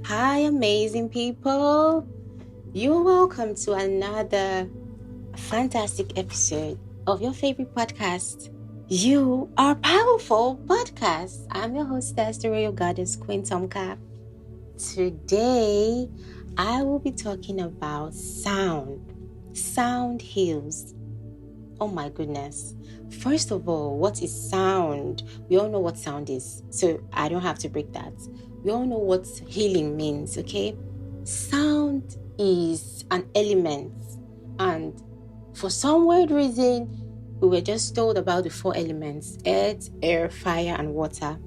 Hi, amazing people. You're welcome to another fantastic episode of your favorite podcast. You Are Powerful podcast. I'm your hostess, the Royal Goddess Queen Tomka. Today, I will be talking about sound. Sound heals. Oh my goodness. First of all, what is sound? We all know what sound is, so I don't have to break that. We all know what healing means, okay? Sound is an element, and for some weird reason, we were just told about the 4 elements: earth, air, fire, and water.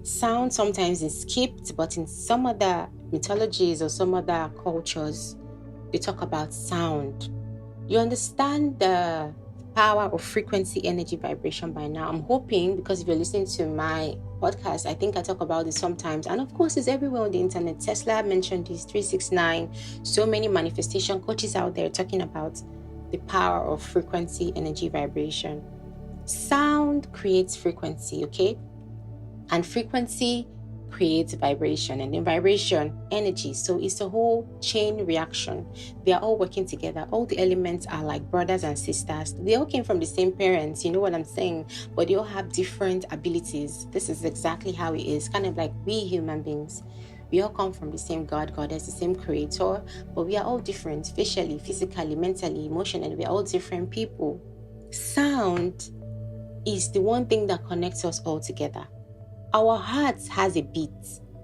Sound sometimes is skipped, but in some other mythologies or some other cultures, they talk about sound. You understand the power of frequency, energy, vibration by now. I'm hoping, because if you're listening to my podcast, I think I talk about this sometimes. And of course, it's everywhere on the internet. Tesla mentioned this, 369. So many manifestation coaches out there talking about the power of frequency, energy, vibration. Sound creates frequency, okay? And frequency creates vibration, and then vibration, energy. So it's a whole chain reaction. They are all working together. All the elements are like brothers and sisters. They all came from the same parents, you know what I'm saying? But they all have different abilities. This is exactly how it is. Kind of like we human beings. We all come from the same God, Goddess, the same creator, but we are all different facially, physically, mentally, emotionally. We are all different people. Sound is the one thing that connects us all together. Our heart has a beat.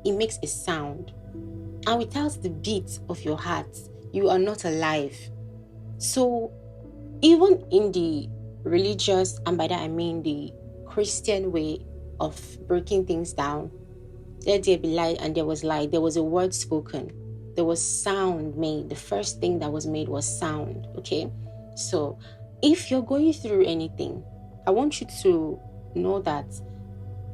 It makes a sound. And without the beat of your heart, you are not alive. So even in the religious, and by that I mean the Christian way of breaking things down, let there be light and there was light. There was a word spoken. There was sound made. The first thing that was made was sound. Okay? So if you're going through anything, I want you to know that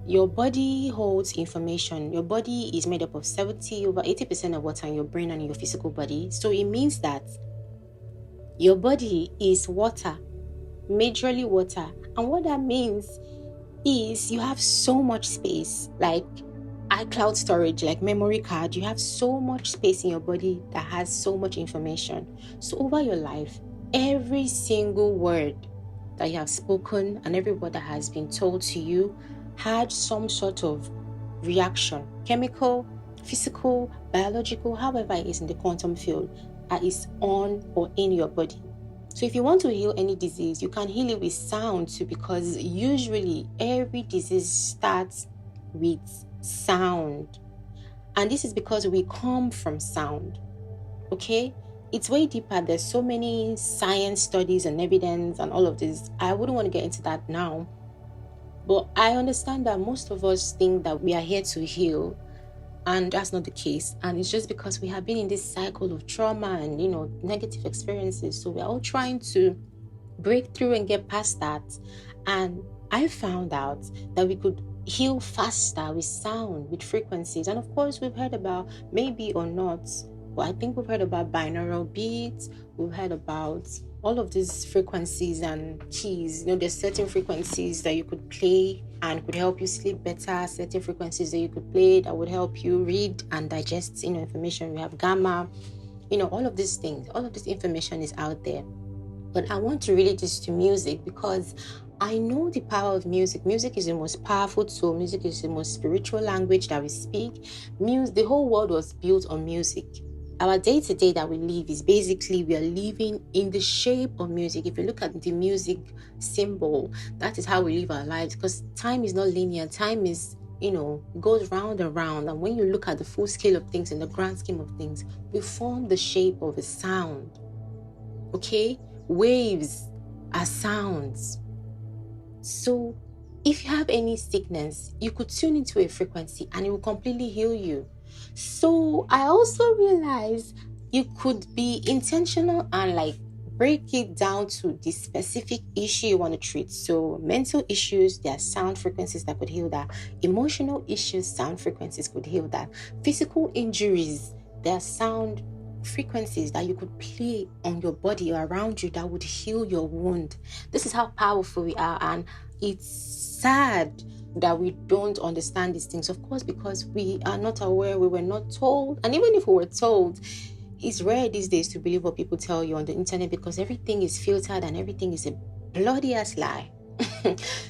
your body holds information. Your body is made up of 80% of water in your brain and in your physical body. So it means that your body is water, majorly water. And what that means is you have so much space, like iCloud storage, like memory card. You have so much space in your body that has so much information. So over your life, every single word that you have spoken and every word that has been told to you had some sort of reaction, chemical, physical, biological, however it is in the quantum field, that is on or in your body. So if you want to heal any disease, you can heal it with sound too, because usually every disease starts with sound. And this is because we come from sound, okay? It's way deeper. There's so many science studies and evidence and all of this. I wouldn't want to get into that now. But I understand that most of us think that we are here to heal, and that's not the case. And it's just because we have been in this cycle of trauma and, negative experiences. So we're all trying to break through and get past that. And I found out that we could heal faster with sound, with frequencies. And of course, we've heard about, maybe or not, but I think we've heard about binaural beats. We've heard about all of these frequencies and keys. There's certain frequencies that you could play and could help you sleep better. Certain frequencies that you could play that would help you read and digest, information. We have gamma, all of these things. All of this information is out there. But I want to relate this to music because I know the power of music. Music is the most powerful tool. Music is the most spiritual language that we speak. The whole world was built on music. Our day-to-day that we live is basically we are living in the shape of music. If you look at the music symbol, that is how we live our lives, because time is not linear. Time is, goes round and round. And when you look at the full scale of things, in the grand scheme of things, we form the shape of a sound. Okay? Waves are sounds. So if you have any sickness, you could tune into a frequency and it will completely heal you. So I also realized you could be intentional and break it down to the specific issue you want to treat. So mental issues, there are sound frequencies that could heal that. Emotional issues, sound frequencies could heal that. Physical injuries, there are sound frequencies that you could play on your body or around you that would heal your wound. This is how powerful we are, and it's sad that we don't understand these things? Of course, because we are not aware, we were not told. And even if we were told, it's rare these days to believe what people tell you on the internet, because everything is filtered and everything is a bloody ass lie.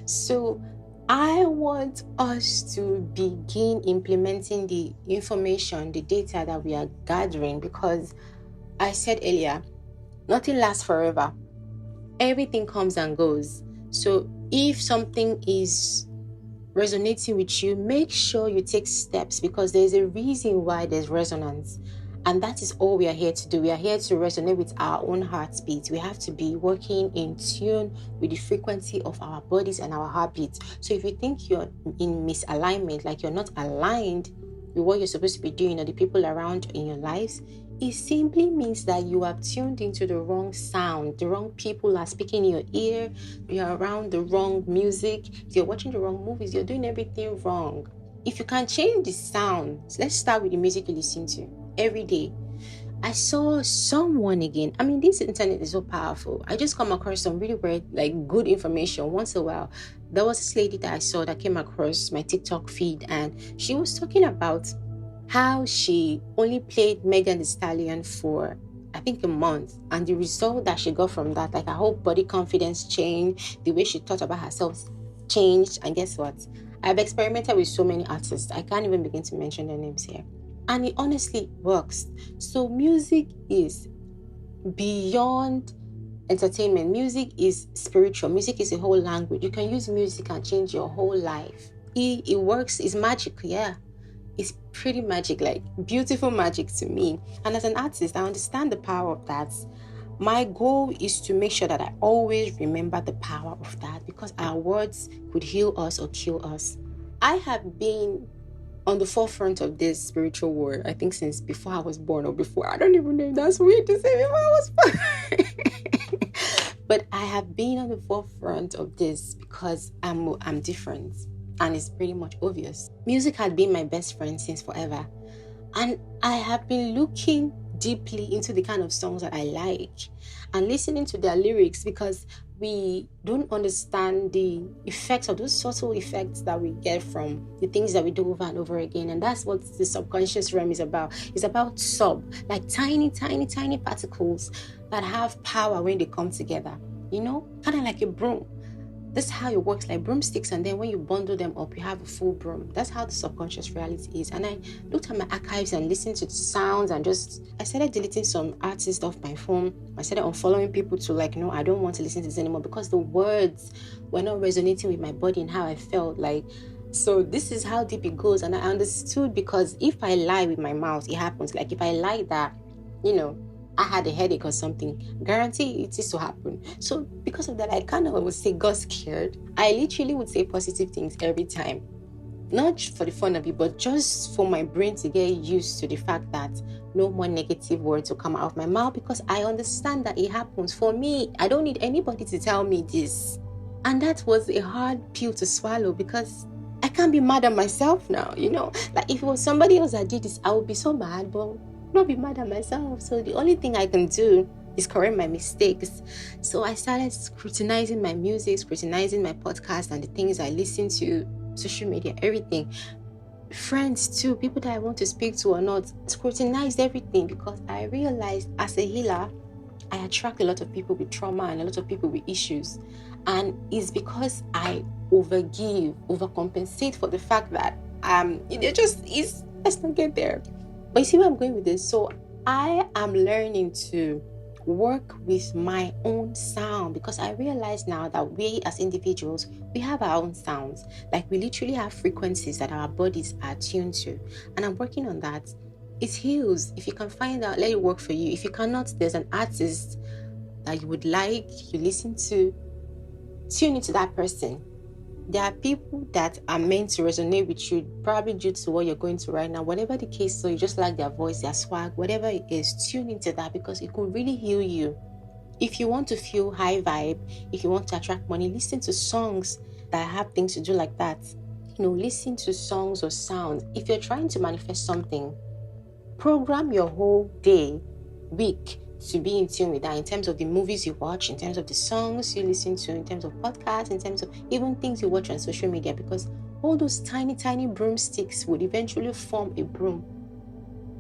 So I want us to begin implementing the information, the data that we are gathering, because I said earlier, nothing lasts forever. Everything comes and goes. So if something is resonating with you, make sure you take steps, because there's a reason why there's resonance. And that is all we are here to do. We are here to resonate with our own heartbeat. We have to be working in tune with the frequency of our bodies and our heartbeats. So if you think you're in misalignment, like you're not aligned with what you're supposed to be doing or the people around in your lives, it simply means that you have tuned into the wrong sound. The wrong people are speaking in your ear. You're around the wrong music. You're watching the wrong movies. You're doing everything wrong. If you can change the sound, let's start with the music you listen to every day. I saw someone again. I mean, this internet is so powerful. I just come across some really weird, like good information once in a while. There was this lady that I saw that came across my TikTok feed, and she was talking about how she only played Megan Thee Stallion for, I think, a month. And the result that she got from that, like her whole body confidence changed, the way she thought about herself changed. And guess what? I've experimented with so many artists. I can't even begin to mention their names here. And it honestly works. So music is beyond entertainment. Music is spiritual. Music is a whole language. You can use music and change your whole life. It works. It's magic, yeah. It's pretty magic, like beautiful magic to me. And as an artist, I understand the power of that. My goal is to make sure that I always remember the power of that, because our words could heal us or kill us. I have been on the forefront of this spiritual war, I think, since before I was born, or before. I don't even know if that's weird to say, before I was born. But I have been on the forefront of this because I'm different. And it's pretty much obvious. Music had been my best friend since forever. And I have been looking deeply into the kind of songs that I like and listening to their lyrics, because we don't understand the effects of those subtle effects that we get from the things that we do over and over again. And that's what the subconscious realm is about. It's about like tiny, tiny, tiny particles that have power when they come together. You know, kind of like a broom. This is how it works, like broomsticks, and then when you bundle them up, you have a full broom. That's how the subconscious reality is. And I looked at my archives and listened to the sounds, and I started deleting some artists off my phone. I started unfollowing people to, like, no, I don't want to listen to this anymore, because the words were not resonating with my body and how I felt. Like, so this is how deep it goes. And I understood, because if I lie with my mouth, it happens. Like if I lie that, you know, I had a headache or something, guarantee it is to happen. So because of that, I kind of would say got scared. I literally would say positive things every time. Not for the fun of it, but just for my brain to get used to the fact that no more negative words will come out of my mouth, because I understand that it happens. For me, I don't need anybody to tell me this. And that was a hard pill to swallow, because I can't be mad at myself now, you know. Like if it was somebody else that did this, I would be so mad, but not be mad at myself. So the only thing I can do is correct my mistakes. So I started scrutinizing my music, scrutinizing my podcast and the things I listen to, social media, everything. Friends too, people that I want to speak to or not, scrutinized everything, because I realized as a healer, I attract a lot of people with trauma and a lot of people with issues. And it's because I overcompensate for the fact that let's not get there. But you see where I'm going with this? So I am learning to work with my own sound, because I realize now that we as individuals, we have our own sounds. Like we literally have frequencies that our bodies are tuned to. And I'm working on that. It heals. If you can find out, let it work for you. If you cannot, there's an artist that you would like, you listen to, tune into that person. There are people that are meant to resonate with you, probably due to what you're going through right now. Whatever the case, so you just like their voice, their swag, whatever it is, tune into that, because it could really heal you. If you want to feel high vibe, if you want to attract money, listen to songs that have things to do like that. You know, listen to songs or sounds. If you're trying to manifest something, program your whole day, week, to be in tune with that, in terms of the movies you watch, in terms of the songs you listen to, in terms of podcasts, in terms of even things you watch on social media, because all those tiny, tiny broomsticks would eventually form a broom.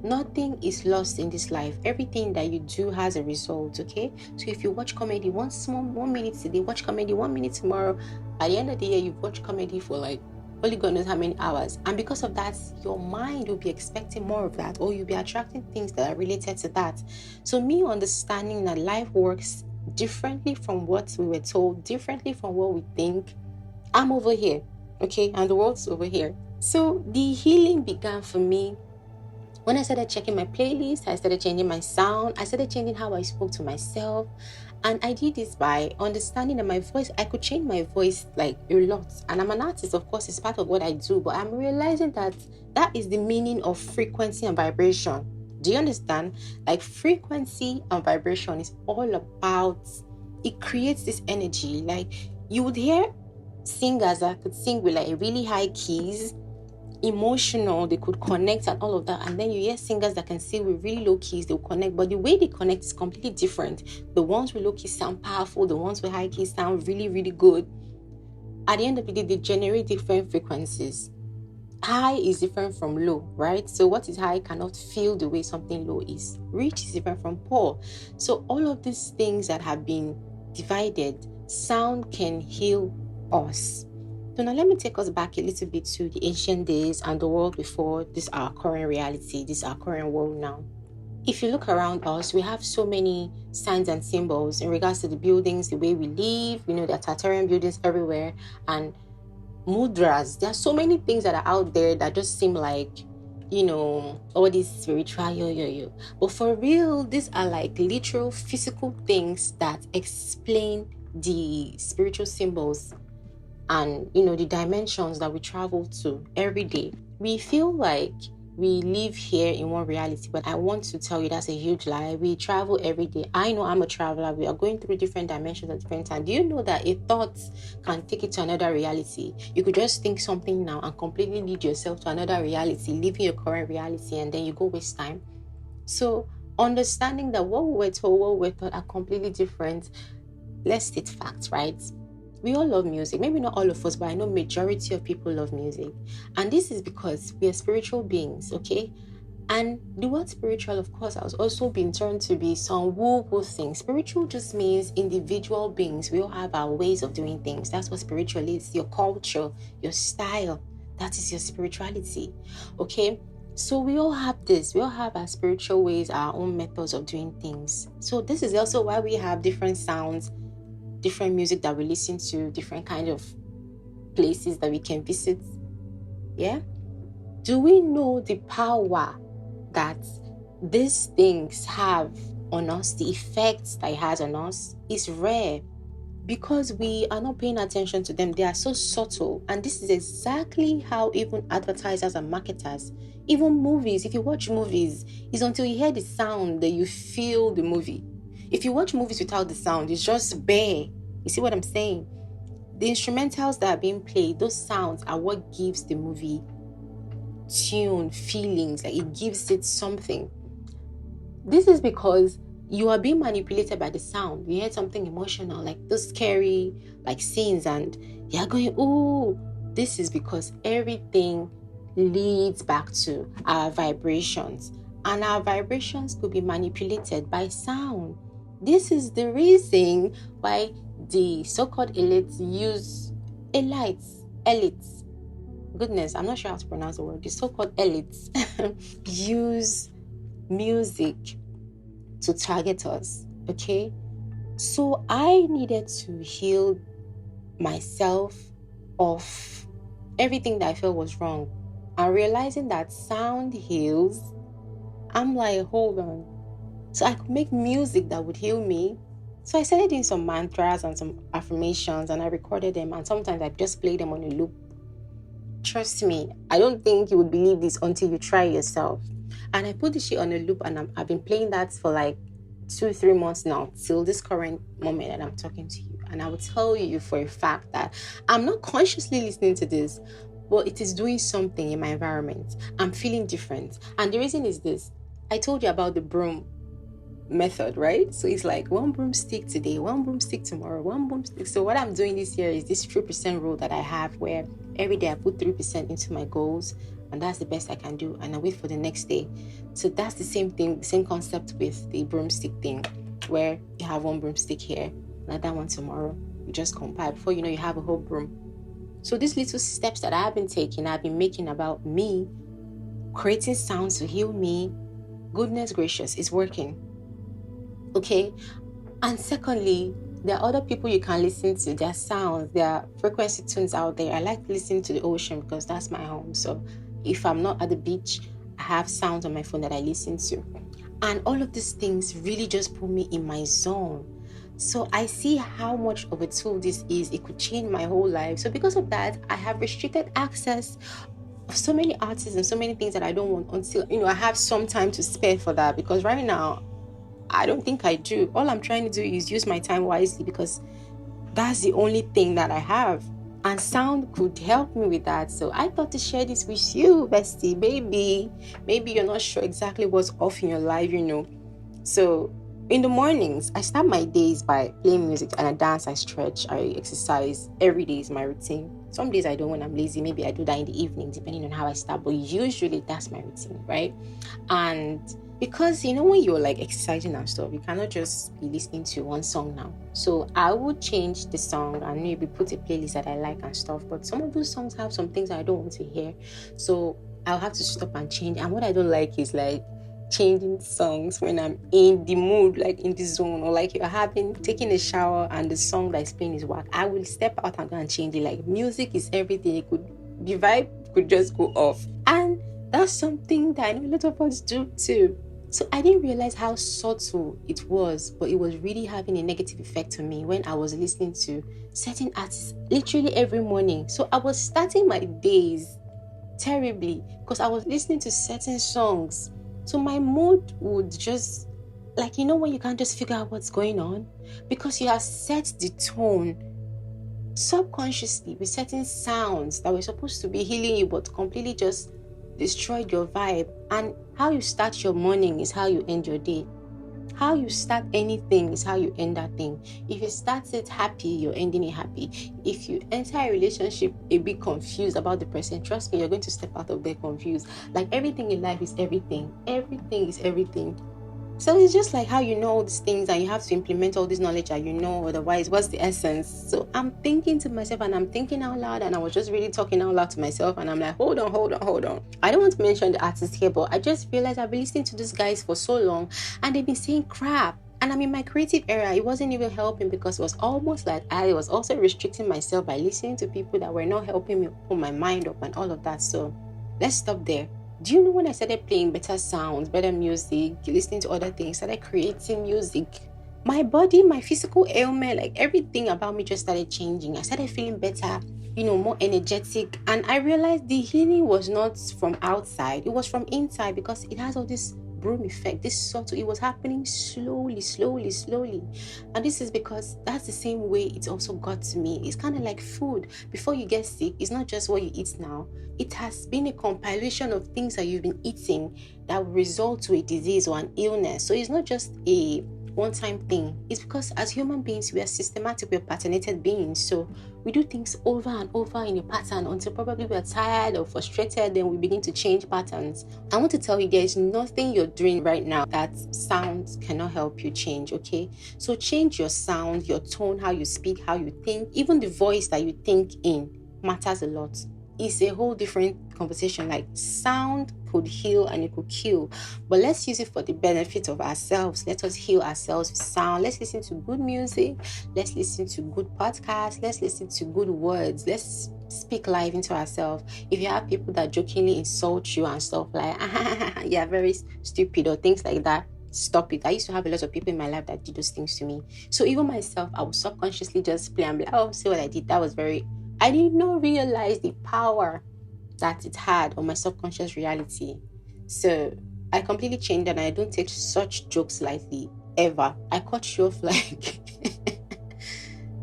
Nothing is lost in this life. Everything that you do has a result, okay? So if you watch comedy 1 minute today, watch comedy 1 minute tomorrow, at the end of the year, you've watched comedy for like only God knows how many hours. And because of that, your mind will be expecting more of that, or you'll be attracting things that are related to that. So me understanding that life works differently from what we were told, differently from what we think. I'm over here, okay? And the world's over here. So the healing began for me when I started checking my playlist. I started changing my sound. I started changing how I spoke to myself. And I did this by understanding that my voice, I could change my voice like a lot. And I'm an artist, of course, it's part of what I do. But I'm realizing that that is the meaning of frequency and vibration. Do you understand? Like frequency and vibration is all about, it creates this energy. Like you would hear singers that could sing with like really high keys, emotional, they could connect and all of that, and then you hear singers that can sing with really low keys, they'll connect, but the way they connect is completely different. The ones with low keys sound powerful, the ones with high keys sound really, really good. At the end of the day, they generate different frequencies. High is different from low, right? So what is high cannot feel the way something low is. Rich is different from poor. So all of these things that have been divided, sound can heal us. So now let me take us back a little bit to the ancient days and the world before this our current reality, this our current world now. If you look around us, we have so many signs and symbols in regards to the buildings, the way we live. You know, there are Tartarian buildings everywhere and mudras. There are so many things that are out there that just seem like, you know, all these spiritual But for real, these are like literal physical things that explain the spiritual symbols and, you know, the dimensions that we travel to every day. We feel like we live here in one reality, but I want to tell you that's a huge lie. We travel every day. I know I'm a traveler. We are going through different dimensions at different times. Do you know that a thought can take it to another reality? You could just think something now and completely lead yourself to another reality, leaving your current reality, and then you go waste time. So understanding that what we were told, what we were taught are completely different. Let's state facts, right? We all love music. Maybe not all of us, but I know majority of people love music. And this is because we are spiritual beings, okay? And the word spiritual, of course, has also been turned to be some woo-woo thing. Spiritual just means individual beings. We all have our ways of doing things. That's what spiritual is. Your culture, your style. That is your spirituality, okay? So we all have this. We all have our spiritual ways, our own methods of doing things. So this is also why we have different sounds, different music that we listen to, different kind of places that we can visit. Yeah? Do we know the power that these things have on us, the effects that it has on us? Is rare because we are not paying attention to them. They are so subtle. And this is exactly how even advertisers and marketers, even movies, if you watch movies, it's until you hear the sound that you feel the movie. If you watch movies without the sound, it's just bare. You see what I'm saying? The instrumentals that are being played, those sounds are what gives the movie tune, feelings, like it gives it something. This is because you are being manipulated by the sound. You heard something emotional, like those scary, like scenes, and you're going, ooh. This is because everything leads back to our vibrations. And our vibrations could be manipulated by sound. This is the reason why the so-called elites use elites. Goodness, I'm not sure how to pronounce the word. The so-called elites use music to target us, okay? So I needed to heal myself of everything that I felt was wrong. And realizing that sound heals, I'm like, hold on. So I could make music that would heal me. So I started doing some mantras and some affirmations, and I recorded them, and sometimes I just play them on a loop. Trust me, I don't think you would believe this until you try yourself. And I put this shit on a loop, and I've been playing that for like 2-3 months now, till this current moment that I'm talking to you. And I will tell you for a fact that I'm not consciously listening to this, but it is doing something in my environment. I'm feeling different. And the reason is this. I told you about the broom. method, right? So it's like one broomstick today, one broomstick tomorrow, one broomstick. So what I'm doing this year is this 3% rule that I have, where every day I put 3% into my goals, and that's the best I can do, and I wait for the next day. So that's the same thing, the same concept with the broomstick thing, where you have one broomstick here, another one tomorrow. You just compile. Before you know, you have a whole broom. So these little steps that I've been taking, I've been making about me, creating sounds to heal me, goodness gracious, it's working. Okay? And secondly, there are other people you can listen to, their sounds, their frequency tunes out there. I like listening to the ocean because that's my home. So if I'm not at the beach, I have sounds on my phone that I listen to. And all of these things really just put me in my zone. So I see how much of a tool this is. It could change my whole life. So because of that, I have restricted access of so many artists and so many things that I don't want until, I have some time to spare for that. Because right now, I don't think I do. All I'm trying to do is use my time wisely, because that's the only thing that I have. And sound could help me with that. So I thought to share this with you, bestie, baby. Maybe you're not sure exactly what's off in your life, So in the mornings, I start my days by playing music, and I dance, I stretch, I exercise. Every day is my routine. Some days I don't when I'm lazy. Maybe I do that in the evening, depending on how I start. But usually that's my routine, right? And because, when you're like exercising and stuff, you cannot just be listening to one song now. So I would change the song and maybe put a playlist that I like and stuff. But some of those songs have some things I don't want to hear. So I'll have to stop and change. And what I don't like is like changing songs when I'm in the mood, like in the zone, or like you're taking a shower and the song that's playing is whack. I will step out and go and change it. Like, music is everything. The vibe could just go off. And that's something that I know a lot of us do too. So I didn't realize how subtle it was, but it was really having a negative effect on me when I was listening to certain artists literally every morning. So I was starting my days terribly because I was listening to certain songs. So my mood would just, when you can't just figure out what's going on, because you have set the tone subconsciously with certain sounds that were supposed to be healing you, but completely just destroyed your vibe. And how you start your morning is how you end your day. How you start anything is how you end that thing. If you start it happy, you're ending it happy. If you enter a relationship a bit confused about the person, trust me, you're going to step out of there confused. Like, everything in life is everything. Everything is everything. So it's just like how you know all these things and you have to implement all this knowledge that otherwise what's the essence? So I'm thinking to myself and I'm thinking out loud, and I was just really talking out loud to myself, and I'm like, hold on. I don't want to mention the artist here, but I just realized I've been listening to these guys for so long and they've been saying crap. And I'm in my creative era. It wasn't even helping, because it was almost like I was also restricting myself by listening to people that were not helping me put my mind up and all of that. So let's stop there. Do you know when I started playing better sounds, better music, listening to other things, started creating music, my body, my physical ailment, like everything about me just started changing. I started feeling better, more energetic. And I realized the healing was not from outside, it was from inside, because it has all this broom effect, this subtle, it was happening slowly. And this is because that's the same way it also got to me. It's kind of like food. Before you get sick, it's not just what you eat now. It has been a compilation of things that you've been eating that will result to a disease or an illness. So it's not just a one-time thing. It's because as human beings, we are systematic, we're patternated beings. So we do things over and over in a pattern until probably we're tired or frustrated, then we begin to change patterns. I want to tell you, there is nothing you're doing right now that sound cannot help you change, okay? So change your sound, your tone, how you speak, how you think, even the voice that you think in matters a lot. It's a whole different conversation. Like, sound could heal and it could kill, but let's use it for the benefit of ourselves. Let us heal ourselves with sound. Let's listen to good music. Let's listen to good podcasts. Let's listen to good words. Let's speak life into ourselves. If you have people that jokingly insult you and stuff like, yeah, very stupid or things like that, stop it. I used to have a lot of people in my life that did those things to me. So even myself, I would subconsciously just play and be like, oh, see what I did. That was I did not realize the power that it had on my subconscious reality. So I completely changed, and I don't take such jokes lightly, ever. I cut you off like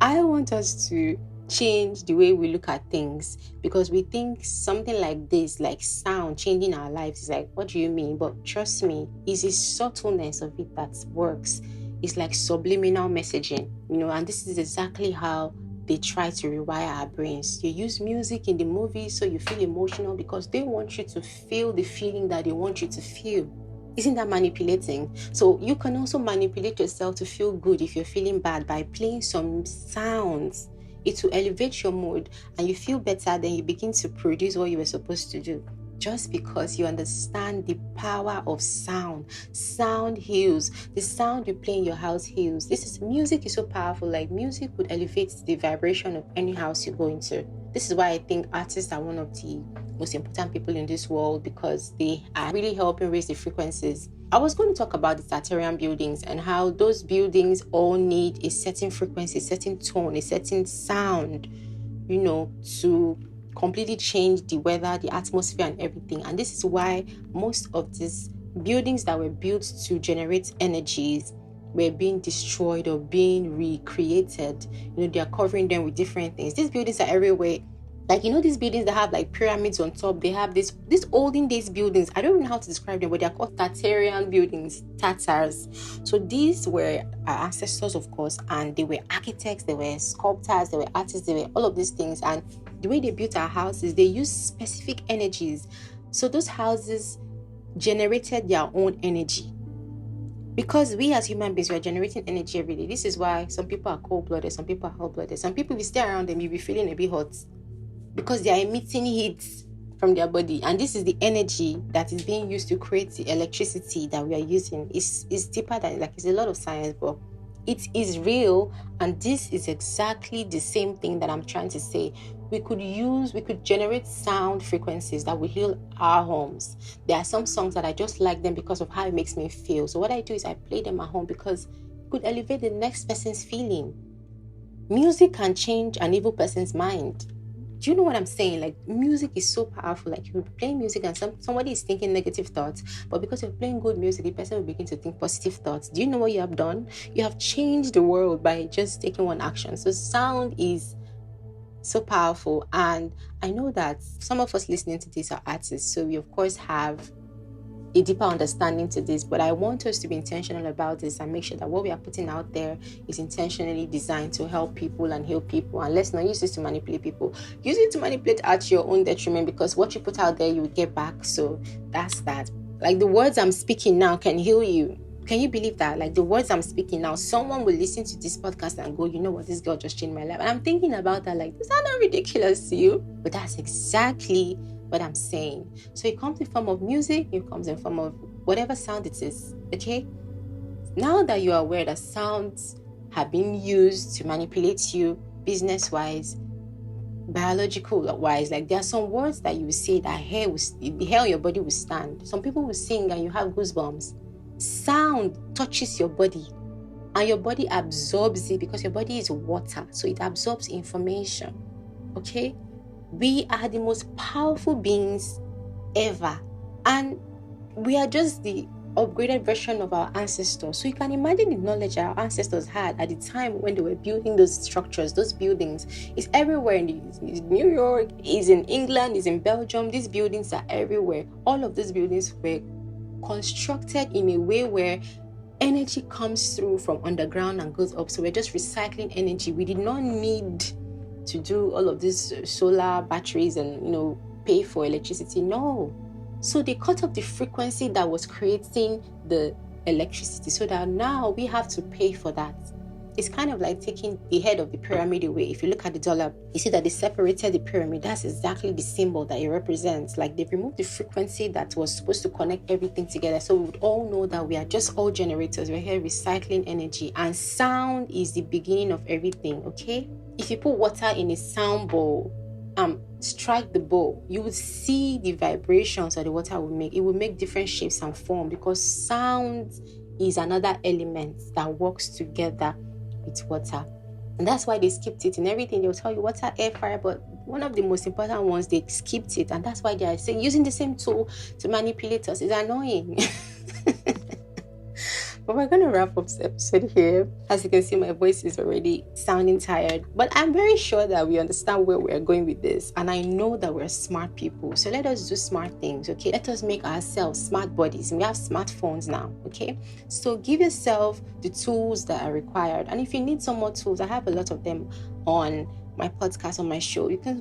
I want us to change the way we look at things, because we think something like this, like sound changing our lives, is like, what do you mean? But trust me, it's the subtleness of it that works. It's like subliminal messaging, and this is exactly how they try to rewire our brains. You use music in the movie so you feel emotional because they want you to feel the feeling that they want you to feel. Isn't that manipulating? So you can also manipulate yourself to feel good if you're feeling bad by playing some sounds. It will elevate your mood and you feel better, then you begin to produce what you were supposed to do. Just because you understand the power of sound. Sound heals. The sound you play in your house heals. Music is so powerful. Like, music would elevate the vibration of any house you go into. This is why I think artists are one of the most important people in this world, because they are really helping raise the frequencies. I was going to talk about the Saturnian buildings and how those buildings all need a certain frequency, a certain tone, a certain sound, to completely change the weather, the atmosphere, and everything. And this is why most of these buildings that were built to generate energies were being destroyed or being recreated. They are covering them with different things. These buildings are everywhere. Like, these buildings that have like pyramids on top, they have these olden days buildings. I don't even know how to describe them, but they're called Tatarian buildings, Tatars. So these were our ancestors, of course, and they were architects, they were sculptors, they were artists, they were all of these things. And the way they built our houses, they used specific energies. So those houses generated their own energy. Because we as human beings, we are generating energy every day. This is why some people are cold-blooded, some people are hot-blooded. Some people, if you stay around them, you'll be feeling a bit hot, because they are emitting heat from their body. And this is the energy that is being used to create the electricity that we are using. It's deeper than, it's a lot of science, but it is real. And this is exactly the same thing that I'm trying to say. We could generate sound frequencies that will heal our homes. There are some songs that I just like them because of how it makes me feel. So what I do is I play them at home because it could elevate the next person's feeling. Music can change an evil person's mind. Do you know what I'm saying? Like, music is so powerful. Like, you're playing music and somebody is thinking negative thoughts, but because you're playing good music, the person will begin to think positive thoughts. Do you know what you have done? You have changed the world by just taking one action. So sound is so powerful. And I know that some of us listening to this are artists, so we of course have a deeper understanding to this, but I want us to be intentional about this and make sure that what we are putting out there is intentionally designed to help people and heal people. And let's not use this to manipulate people. Use it to manipulate at your own detriment, because what you put out there, you will get back. So that's that. Like, the words I'm speaking now can heal you. Can you believe that? Like, the words I'm speaking now, someone will listen to this podcast and go, you know what, this girl just changed my life. And I'm thinking about that, like, is that not ridiculous to you? But that's exactly what I'm saying. So it comes in form of music, it comes in form of whatever sound it is. Okay? Now that you are aware that sounds have been used to manipulate you business-wise, biological-wise, like, there are some words that you will say that the hair on your body will stand. Some people will sing and you have goosebumps. Sound touches your body and your body absorbs it, because your body is water, so it absorbs information. Okay? We are the most powerful beings ever, and we are just the upgraded version of our ancestors. So you can imagine the knowledge our ancestors had at the time when they were building those structures, those buildings. It's everywhere. It's New York, it's in England, it's in Belgium. These buildings are everywhere. All of these buildings were constructed in a way where energy comes through from underground and goes up. So we're just recycling energy. We did not need to do all of these solar batteries and pay for electricity. No. So they cut off the frequency that was creating the electricity, so that now we have to pay for that. It's kind of like taking the head of the pyramid away. If you look at the dollar, you see that they separated the pyramid. That's exactly the symbol that it represents. Like, they've removed the frequency that was supposed to connect everything together. So we would all know that we are just all generators. We're here recycling energy, and sound is the beginning of everything. Okay? If you put water in a sound bowl, strike the bowl, you would see the vibrations that the water will make. It will make different shapes and form, because sound is another element that works together with water. And that's why they skipped it in everything. They'll tell you water, air, fire, but one of the most important ones, they skipped it. And that's why they are saying using the same tool to manipulate us is annoying. But we're going to wrap up this episode here. As you can see, my voice is already sounding tired. But I'm very sure that we understand where we're going with this. And I know that we're smart people. So let us do smart things, okay? Let us make ourselves smart bodies. We have smartphones now, okay? So give yourself the tools that are required. And if you need some more tools, I have a lot of them on my podcast, on my show. You can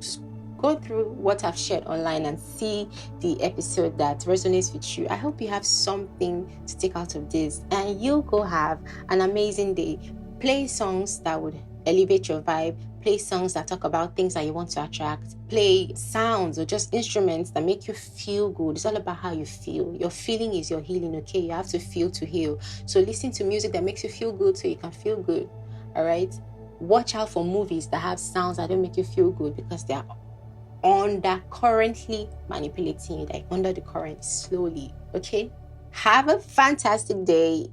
go through what I've shared online and see the episode that resonates with you. I hope you have something to take out of this, and you'll go have an amazing day. Play songs that would elevate your vibe. Play songs that talk about things that you want to attract. Play sounds or just instruments that make you feel good. It's all about how you feel. Your feeling is your healing, okay? You have to feel to heal. So listen to music that makes you feel good so you can feel good, all right? Watch out for movies that have sounds that don't make you feel good, because they are currently manipulating you, like under the current slowly, okay? Have a fantastic day.